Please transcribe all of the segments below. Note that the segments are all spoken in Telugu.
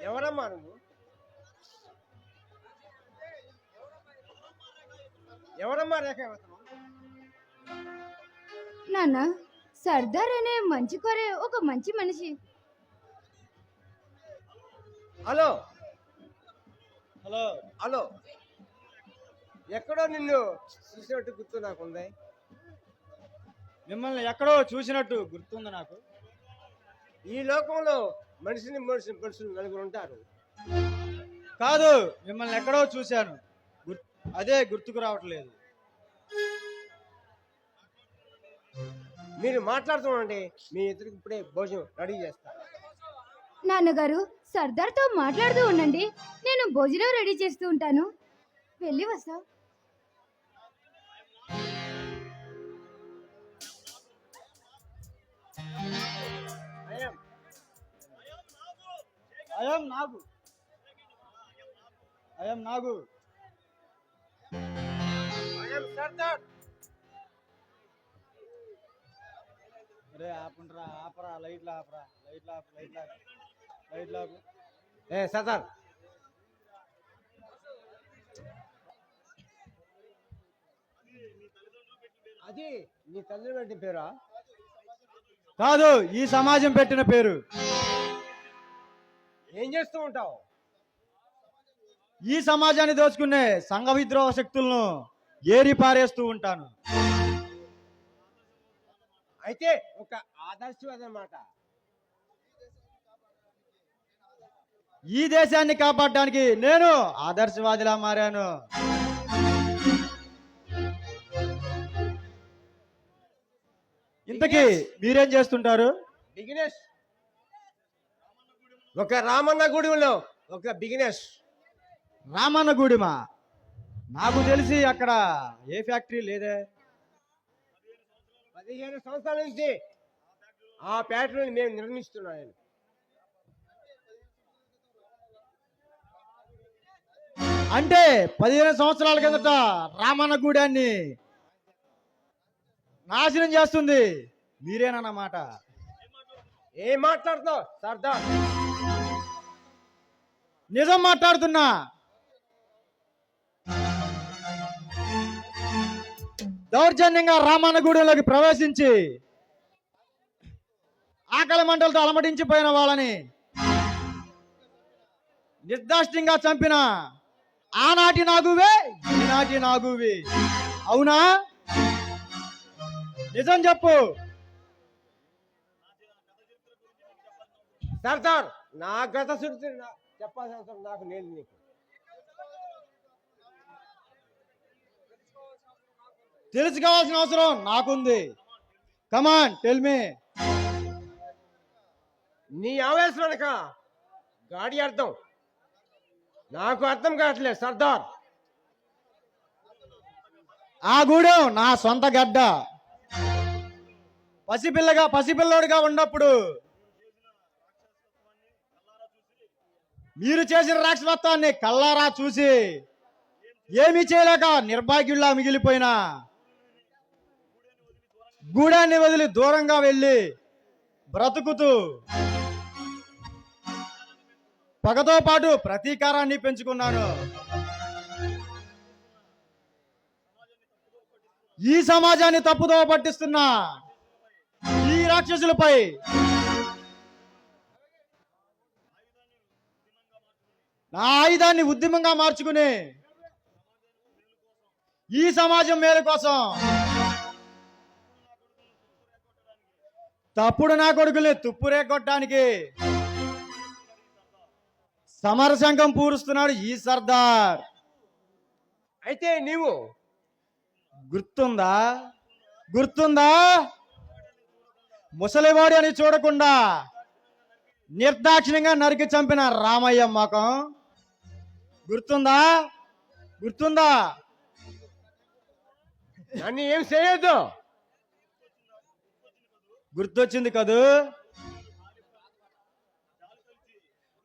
ఎవరమ్మా నువ్వు? ఎవరమ్మా రేఖ ఇవ్వతను? నాన్న, సర్దార్ అనే మంచి కోరే ఒక మంచి మనిషి. Hello hello. హలో, ఎక్కడో నిన్ను చూసినట్టు గుర్తు నాకుంది. మిమ్మల్ని ఎక్కడో చూసినట్టు గుర్తుంది నాకు. ఈ లోకంలో మనుషులు నలుగురు ఉంటారు. కాదు, మిమ్మల్ని ఎక్కడో చూశాను, అదే గుర్తుకు రావట్లేదు. మీరు మాట్లాడుతుండండి, మీ ఇద్దరికి ఇప్పుడే భోజనం రెడీ చేస్తాను. నాన్నగారు, సర్దార్తో మాట్లాడుతూ ఉండండి, నేను భోజనం రెడీ చేస్తూ ఉంటాను. వెళ్ళి వస్తా. అయం నాగు, అయం నాగు. సర్దార్, అరే ఆపండ్రా, ఆపరా, లైట్లు ఆపరా, లైట్లు ఆపు, లైట్లు ఆపు, లైట్లు ఆపు. ఏ సర్దార్, అది నీ తల్లి పెట్టిన పేరా? కాదు, ఈ సమాజం పెట్టిన పేరు. ఏం చేస్తూ ఉంటావు? ఈ సమాజాన్ని దోచుకునే సంఘ విద్రోహ శక్తులను ఏరి పారేస్తూ ఉంటాను. అయితే ఒక ఆదర్శవాది అన్నమాట. ఈ దేశాన్ని కాపాడడానికి నేను ఆదర్శవాదిలా మారాను. ఇంతకీ మీరేం చేస్తుంటారు? బిగినెస్. ఒక రామన్న గుడిలో ఒక బిగినెస్. రామన్న గూడిమా? నాకు తెలిసి అక్కడ ఏ ఫ్యాక్టరీ లేదే. 15 సంవత్సరాల నుంచి ఆ ఫ్యాక్టరీని మేము నిర్మిస్తున్నాను. అంటే 15 సంవత్సరాల కిందట రామన్న గూడాన్ని నాశనం చేస్తుంది మీరేనన్నమాట. ఏం మాట్లాడుతున్నావు సర్దార్? నిజం మాట్లాడుతున్నా. దౌర్జన్యంగా రామన్నగూడెంలోకి ప్రవేశించి ఆకలి మంటలతో అలమటించిపోయిన వాళ్ళని నిర్దాష్ట్యంగా చంపిన ఆనాటి నాగువే ఈనాటి నాగువి. అవునా? నిజం చెప్పు. సర్దార్, నా గత సుడితే చెప్పాల్సిన అవసరం నాకు లేదు. నీకు తెలుసుకోవాల్సిన అవసరం నాకుంది. Come on tell me. నీ ఆవేశం వెనక గాడి అర్థం నాకు అర్థం కావట్లేదు సర్దార్. ఆ గూడెం నా సొంత గడ్డ. పసిపిల్లోడిగా ఉన్నప్పుడు మీరు చేసిన రాక్షసత్వాన్ని కల్లారా చూసి ఏమీ చేయలేక నిర్భాగ్యుల్లా మిగిలిపోయినా గూడాన్ని వదిలి దూరంగా వెళ్ళి బ్రతుకుతూ పగతో పాటు ప్రతీకారాన్ని పెంచుకున్నాను. ఈ సమాజాన్ని తప్పుదోవ పట్టిస్తున్న ఈ రాక్షసులపై నా ఆయుధాన్ని ఉద్యమంగా మార్చుకుని ఈ సమాజం మేలు కోసం తప్పుడు నా కొడుకుల్ని తుప్పురేకొట్టడానికి సమరశంఖం పూరుస్తున్నాడు ఈ సర్దార్. అయితే నీవు గుర్తుందా? ముసలివాడి అని చూడకుండా నిర్దాక్షిణ్యంగా నరికి చంపిన రామయ్య మకం గుర్తుందా? నన్ను ఏం చేయొద్దు. గుర్తొచ్చింది కదూ?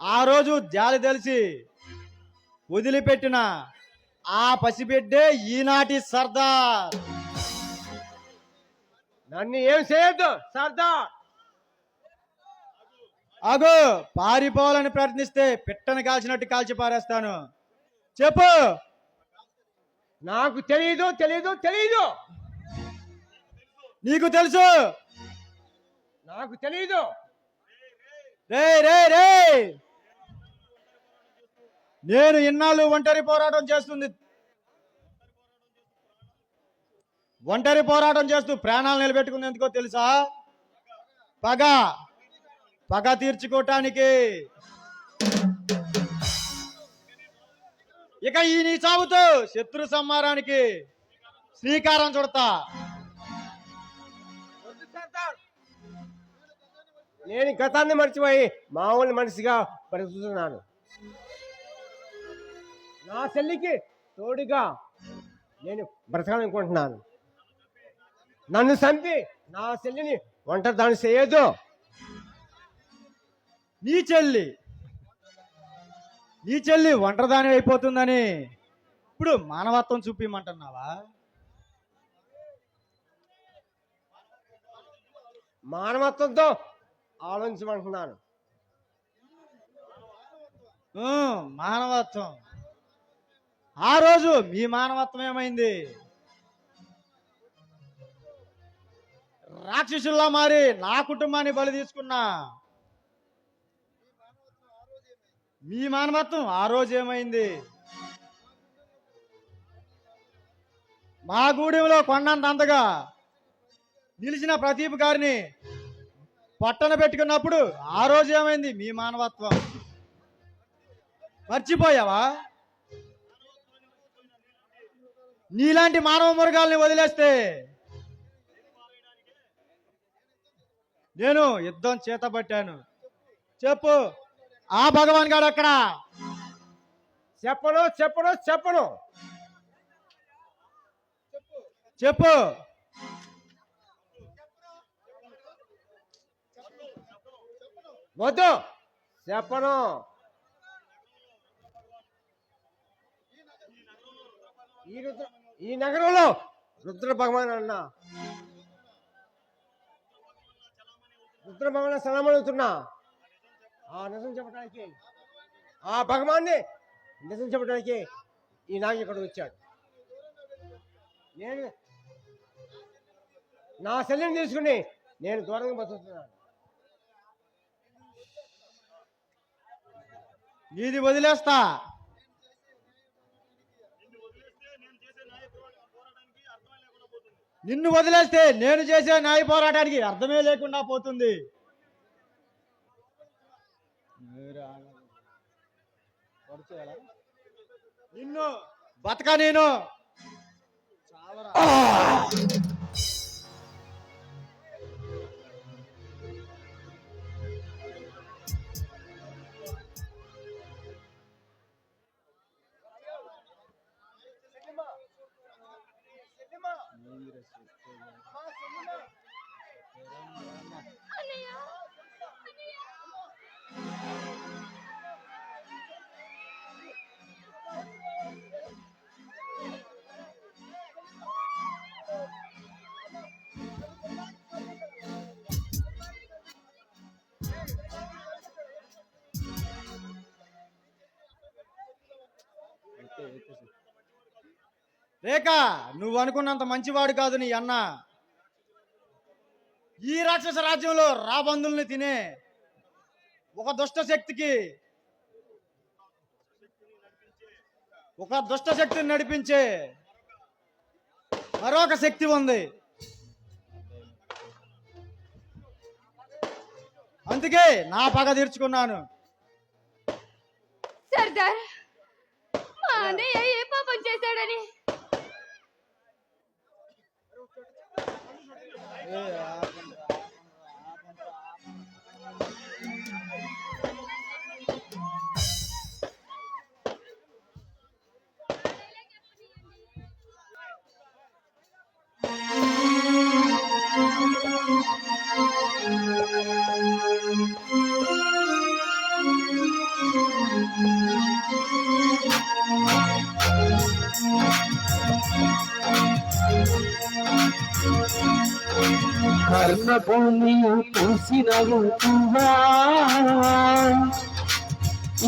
ఆ రోజు జాలి తెలిసి వదిలిపెట్టిన ఆ పసిబిడ్డే ఈనాటి సర్దార్. నన్ను ఏం చేయొద్దు సర్దార్. ఆగు, పారిపోవాలని ప్రయత్నిస్తే పిట్టను కాల్చినట్టు కాల్చి పారేస్తాను. చెప్పు. నాకు తెలీదు తెలీదు తెలీదు. నీకు తెలుసు. నాకు తెలీదు. రే రే రే, నేను ఇన్నాళ్ళు ఒంటరి పోరాటం చేస్తూ ప్రాణాలు నిలబెట్టుకుంది ఎందుకో తెలుసా? పగ తీర్చుకోవటానికి. ఇక ఈ నీ చావుతో శత్రు సంహారానికి శ్రీకారం చుడతా. వద్దు సర్దార్. నేను గతాన్ని మర్చిపోయి మామూలు మనిషిగా బ్రతుకుతున్నాను. నా చెల్లికి తోడుగా నేను బ్రతకాలనుకుంటున్నాను. నన్ను చంపి నా చెల్లిని ఒంటరి దాన్ని చేయొద్దు. నీ చెల్లి ఒంటరిదాని అయిపోతుందని ఇప్పుడు మానవత్వం చూపిమంటున్నావా? మానవత్వంతో ఆలోచించమంటున్నాను. మానవత్వం. ఆ రోజు మీ మానవత్వం ఏమైంది? రాక్షసుల్లా మారి నా కుటుంబాన్ని బలి తీసుకున్నా మీ మానవత్వం ఆ రోజు ఏమైంది? మా గూడెంలో కొండంత అంతగా నిలిచిన ప్రదీప్ గారిని పట్టణ పెట్టుకున్నప్పుడు ఆ రోజు ఏమైంది మీ మానవత్వం? మర్చిపోయావా? నీలాంటి మానవ మృగాల్ని వదిలేస్తే నేను యుద్ధం చేతబట్టాను. చెప్పు, ఆ భగవాన్ గారు అక్కడ? చెప్పను చెప్పను చెప్పను. చెప్పు. వద్దు చెప్పను. ఈ నగరంలో రుద్ర భగవాన్ సలామవుతున్నా. ఆ నిజం చెప్పడానికి, ఆ భగవాన్ని నిజం చెప్పడానికి ఈ నాగి ఇక్కడ వచ్చాడు. నేను నా చెల్లిని తీసుకుని నేను దూరంగా బతుకుతున్నాను. నీది వదిలేస్తా. నిన్ను వదిలేస్తే నేను చేసే న్యాయ పోరాటానికి అర్థమే లేకుండా పోతుంది. నిన్ను బతక నేను రేఖ, నువ్వు అనుకున్నంత మంచివాడు కాదు నీ అన్న. ఈ రాక్షస రాజ్యంలో రాబందుల్ని తినే ఒక దుష్ట శక్తిని నడిపించే మరొక శక్తి ఉంది. అందుకే నా పగ తీర్చుకున్నాను. సర్దార్, మా అన్నయ్య ఏ పాపం చేశాడని? Thank you. కర్ణభూమి పూసిన ఋతువా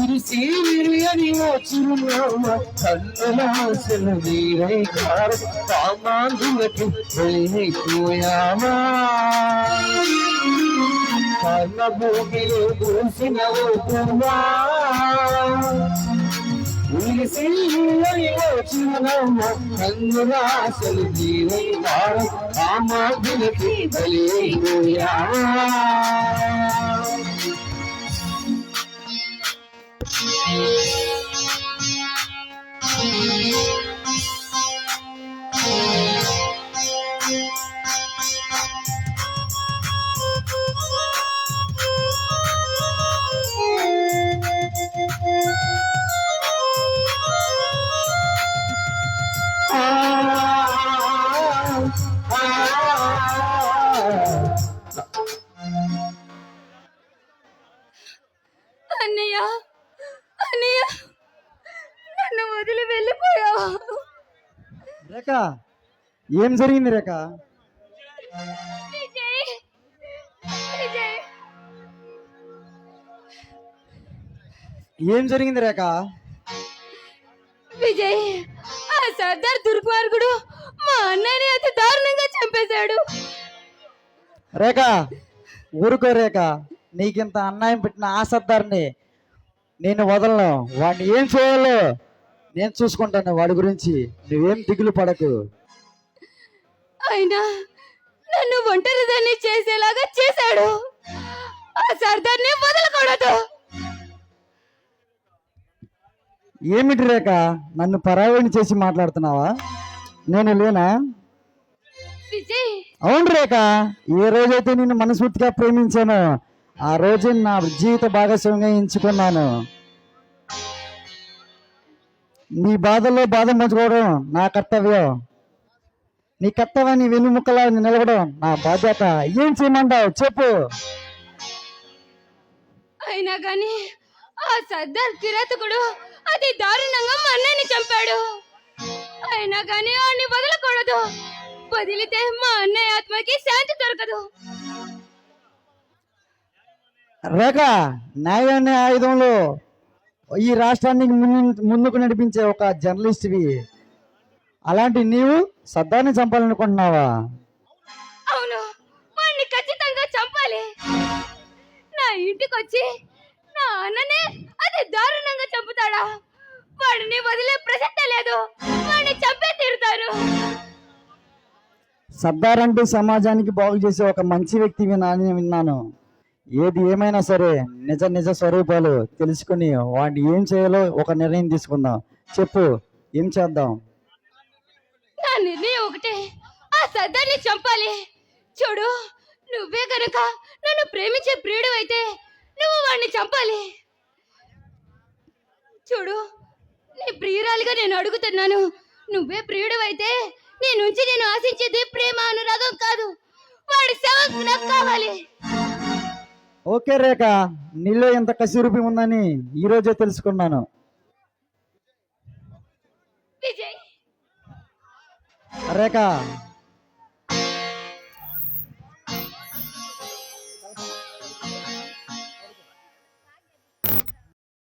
ఇరిసి విరియని ఓ చిరునామ కన్నులాసలు నీరై కారు కామాంధులకి వెళ్ళిపోయావా కర్ణభూమిలో పూసిన ఋతువా ఇరిసి విరియని ఓ చిరునామ కన్నులాసలు నీరై కారు కామాంధులకి వెళ్ళిపోయావా అన్నయ్య అన్నయ్య నన్ను వదిలి వెళ్ళిపోయావా? రేఖ, ఏం జరిగింది రేఖ? విజయ్ విజయ్ ఏం జరిగింది రేఖ? విజయ్ ఆ సర్దార్ దుర్మార్గుడు మా అన్నయ్యని అతి దారుణంగా చంపేశాడు. రేఖ, ఊరుకో రేఖ. నీకింత అన్యాయం పెట్టిన ఆ సర్దార్ని నేను వదలను. వాడిని ఏం చేయాలో నేను చూసుకుంటాను. వాడి గురించి నువ్వేం దిగులు పడకు. అయినా నన్ను ఒంటరిదాన్ని చేసేలాగా చేశాడు. ఆ సర్దార్ని వదలకూడదు. ఏమిటి రేఖ, నన్ను పరాయణ చేసి మాట్లాడుతున్నావా? నేను లేనా? విజయ్ అవును రేఖ, ఏ రోజైతే నిన్ను మనస్ఫూర్తిగా ప్రేమించానో ఆ రోజు నా జీవిత భాగస్వామిగా ఎంచుకున్నాను. నీ బాధల్లో బాధ పంచుకోవడం నా కర్తవ్యం. నీ కర్తవ్యాన్ని వెన్నుముక్కలా నిలవడం నా బాధ్యత. ఏం చేయమంటావు చెప్పు. అయినా కానీ ఆ సర్దార్ కిరాతకుడు అతి దారుణంగా మా అన్నయ్యని చంపాడు. అయినా కానీ వాడిని వదలకూడదు. వదిలితే మా అన్నయ్య ఆత్మకి శాంతి దొరకదు. రేఖ, న్యాయాన్ని ఆయుధంలో ఈ రాష్ట్రానికి ముందుకు నడిపించే ఒక జర్నలిస్ట్వి. అలాంటి నీవు సర్దార్ని చంపాలనుకుంటున్నావా? అవును, వాడిని ఖచ్చితంగా చంపాలి. నా ఇంటికి వచ్చి నా అన్ననే అతి దారుణంగా చంపుతాడా? వాడిని వదిలే ప్రసక్తే లేదు. వాడిని చంపే తీరుతాను. సర్దార్ అంటూ సమాజానికి బాగు చేసే ఒక మంచి వ్యక్తివి అని విన్నాను. ఏది ఏమైనా సరే నిజ నిజ స్వరూపాలు తెలుసుకుని వాడిని ఏం చేయాలో ఒక నిర్ణయం తీసుకుందాం. చెప్పు, ఏం చేద్దాం? నా నిర్ణయం ఒకటే, ఆ సర్దార్ని చంపాలి. చూడు, నువ్వే గనుక నన్ను ప్రేమించే ప్రియుడు అయితే నువ్వు వాడిని చంపాలి. చూడు, నీ ప్రియురాలిగా నేను అడుగుతున్నాను. నువ్వే ప్రియుడు అయితే నీ నుంచి నేను ఆశించేది ప్రేమ అనురాగం కాదు, వాడి శవం నాకు కావాలి. ఓకే రేఖ, నీలో ఎంత కసిరూపి ఉందని ఈ రోజే తెలుసుకున్నాను. విజయ్ రేఖ,